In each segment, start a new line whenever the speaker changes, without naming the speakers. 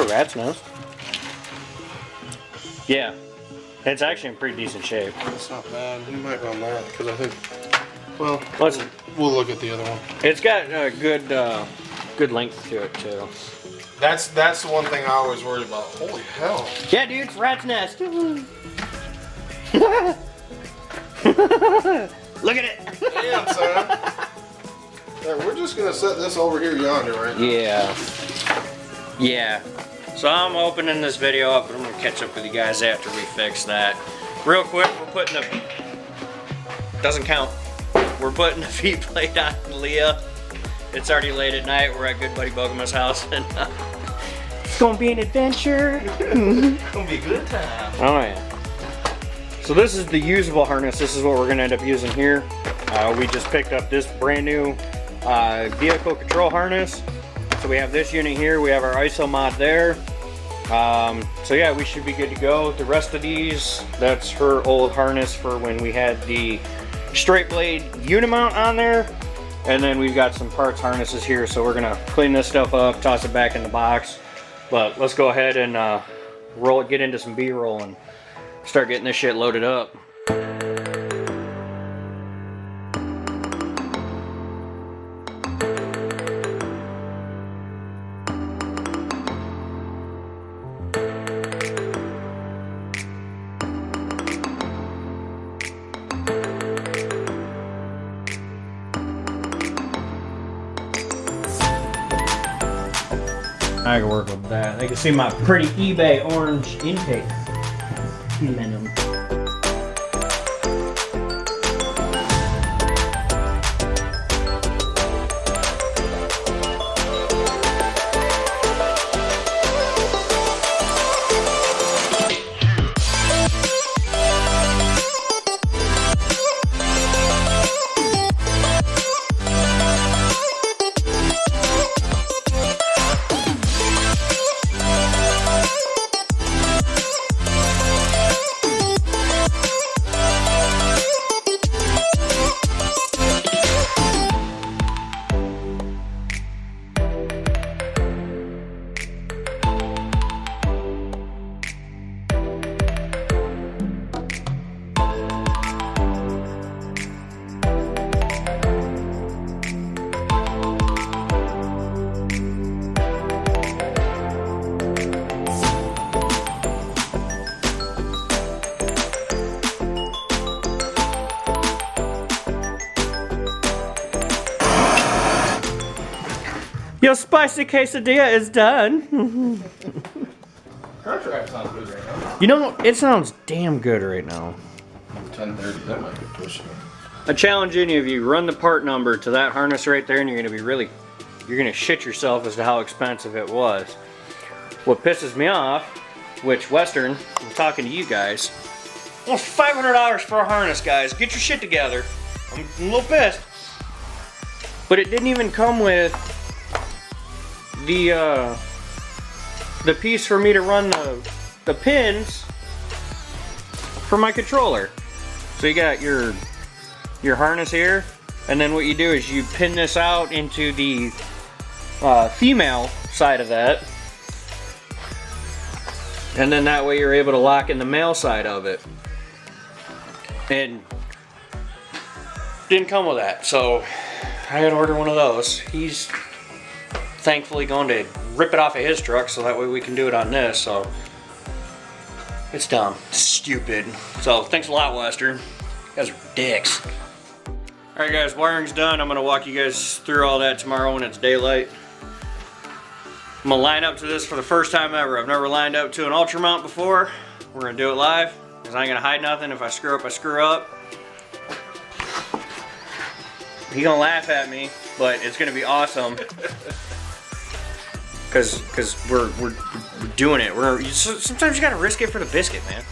a rat's nest. Yeah, it's actually in pretty decent shape.
That's not bad. We might run that because I think, well,
Let's,
we'll look at the other one.
it's got a good length to it too.
That's the one thing I always worried about. Holy hell.
Yeah, dude, it's rat's nest. Look at it.
Damn, son. Yeah, we're just gonna set this over here yonder right now.
Yeah. So I'm opening this video up, and I'm gonna catch up with you guys after we fix that. Real quick, we're putting a, doesn't count. We're putting a feet plate on Leah. It's already late at night. We're at good buddy Bogama's house, and it's gonna be an adventure.
It's gonna be a good time.
Oh yeah. So this is the usable harness. This is what we're gonna end up using here. We just picked up this brand new vehicle control harness. So we have this unit here. We have our ISO mod there. So yeah, we should be good to go. The rest of these, that's her old harness for when we had the straight blade unimount on there. And then we've got some parts harnesses here. So we're gonna clean this stuff up, toss it back in the box. But let's go ahead and get into some B-roll and start getting this shit loaded up. I can work with that. They can see my pretty eBay orange intake. Venom. Your spicy quesadilla is done.
Contract sounds good right now.
You know, it sounds damn good right now.
10:30, that might be pushing it.
I challenge any of you, run the part number to that harness right there and you're gonna shit yourself as to how expensive it was. What pisses me off, which Western, I'm talking to you guys, almost $500 for a harness, guys. Get your shit together. I'm a little pissed. But it didn't even come with the piece for me to run the pins for my controller. So you got your harness here, and then what you do is you pin this out into the female side of that, and then that way you're able to lock in the male side of it. And didn't come with that, so I had to order one of those. He's thankfully going to rip it off of his truck so that way we can do it on this. So it's dumb, stupid. So thanks a lot, Western. You guys are dicks. Alright guys, wiring's done. I'm gonna walk you guys through all that tomorrow when it's daylight. I'm gonna line up to this for the first time ever. I've never lined up to an ultra mount before. We're gonna do it live because I ain't gonna hide nothing. If I screw up, I screw up. He's gonna laugh at me, but it's gonna be awesome. Cause we're doing it. Sometimes you gotta risk it for the biscuit, man.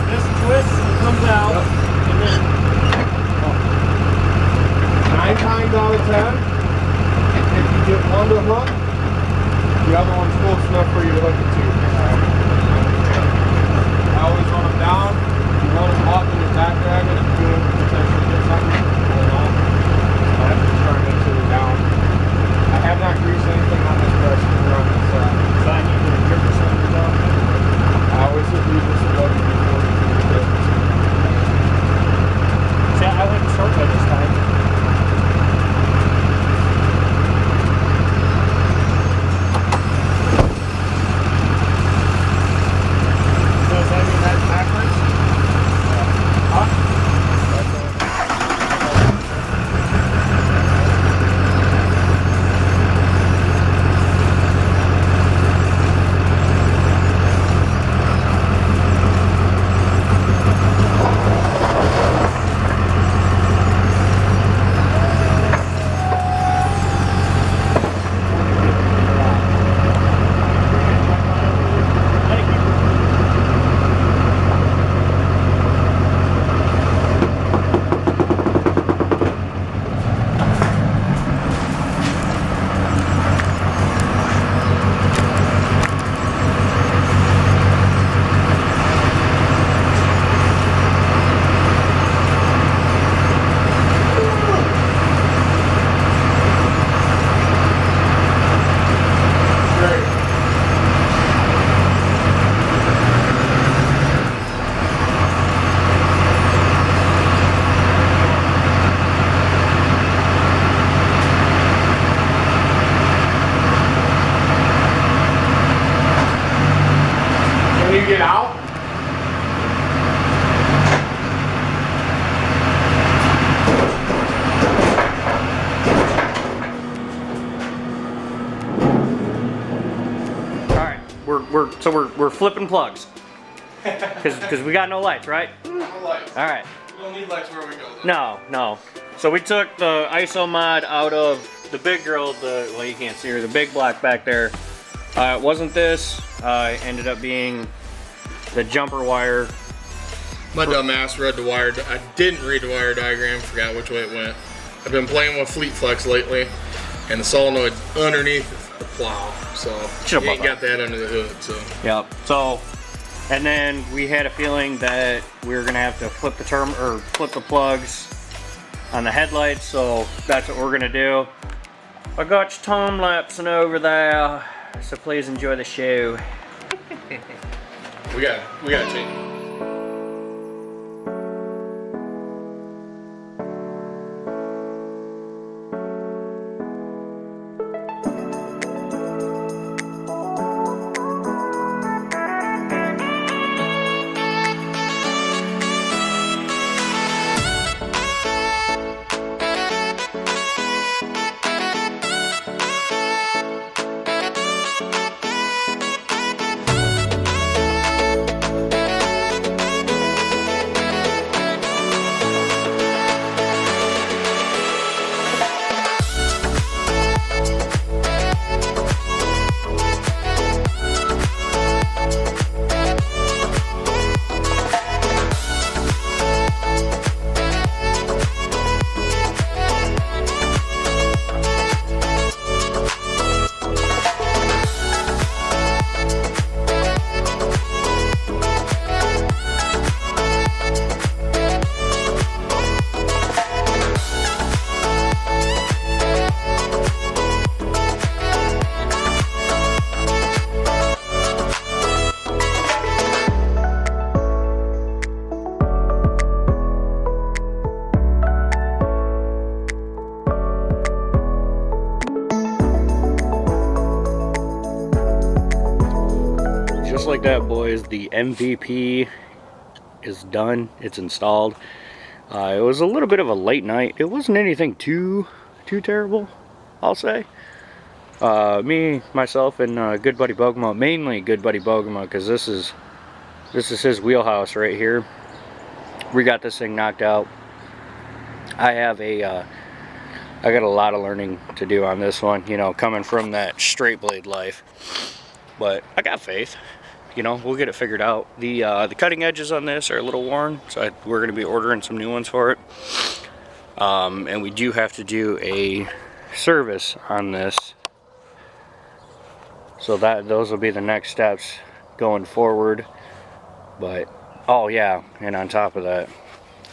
this twists and comes out, and then
9 times out of 10, if you get one to hook, the other one's close enough for you to hook it to. I always run them down. You run them up and you're back dragging, it's good to potentially get something going on. So I have to try and make sure they're down. I have not greased anything on this press or on this side.
so I need to grip or something off.
I always hit these just above you before you do the
See, I went shortcut this time. Does that mean that's backwards? Huh?
get out.
Alright, we're flipping plugs. Cause we got no lights, right?
No lights.
Alright.
We don't need lights where we go.
No. So we took the ISO mod out of the big girl, well, you can't see her, the big block back there. It wasn't this, it ended up being the jumper wire.
My dumb ass read the wire. I didn't read the wire diagram, forgot which way it went. I've been playing with Fleet Flex lately, and the solenoid underneath the plow, so you ain't got that under the hood, so.
Yep, so, and then we had a feeling that we were gonna have to flip the plugs on the headlights, so that's what we're gonna do. I got you time-lapsing over there, so please enjoy the show.
We got to change.
Just like that, boys, the MVP is done. It's installed. It was a little bit of a late night. It wasn't anything too terrible, I'll say. Me, myself, and good buddy Bogamo, mainly good buddy Bogamo, because this is his wheelhouse right here. We got this thing knocked out. I got a lot of learning to do on this one, you know, coming from that straight blade life. But I got faith. you know, we'll get it figured out. The cutting edges on this are a little worn, so we're going to be ordering some new ones for it. And we do have to do a service on this, so those will be the next steps going forward. But oh yeah, and on top of that,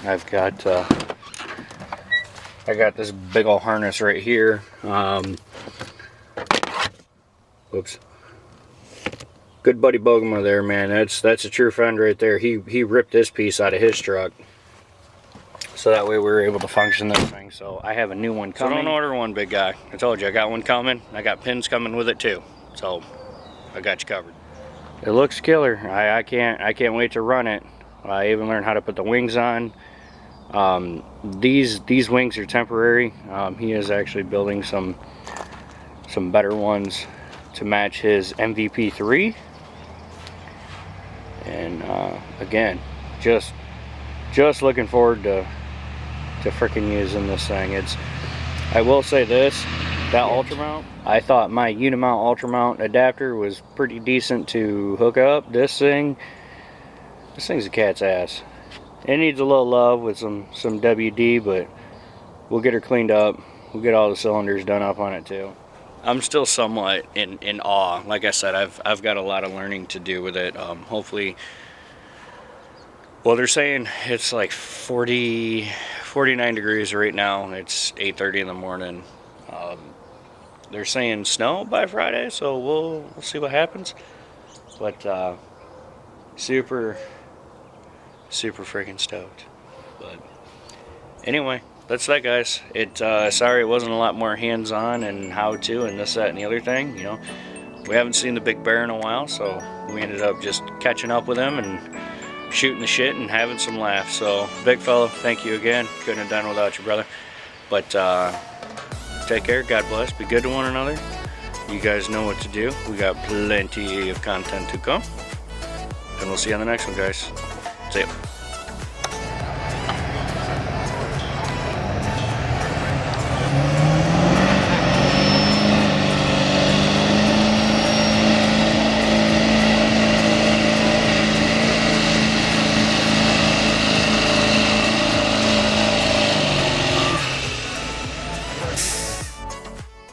I got this big old harness right here. Whoops. Good buddy Bogema there, man. That's a true friend right there. He ripped this piece out of his truck, so that way we were able to function this thing. So I have a new one coming. So don't order one, big guy. I told you I got one coming. I got pins coming with it too. So I got you covered. It looks killer. I can't wait to run it. I even learned how to put the wings on. These wings are temporary. He is actually building some better ones to match his MVP3. And again, just looking forward to freaking using this thing. I will say this, that ultra mount, I thought my Unimount ultra mount adapter was pretty decent to hook up. This thing's a cat's ass. It needs a little love with some WD, but we'll get her cleaned up. We'll get all the cylinders done up on it too. I'm still somewhat in awe. Like I said, I've got a lot of learning to do with it. Hopefully, well, they're saying it's like 49 degrees right now. It's 8:30 in the morning. They're saying snow by Friday, so we'll see what happens. But super freaking stoked. But anyway, that's that, guys. Sorry it wasn't a lot more hands-on and how-to and this, that, and the other thing. You know, we haven't seen the big bear in a while, so we ended up just catching up with him and shooting the shit and having some laughs. So, big fella, thank you again. Couldn't have done without you, brother. But take care. God bless. Be good to one another. You guys know what to do. We got plenty of content to come, and we'll see you on the next one, guys. See ya.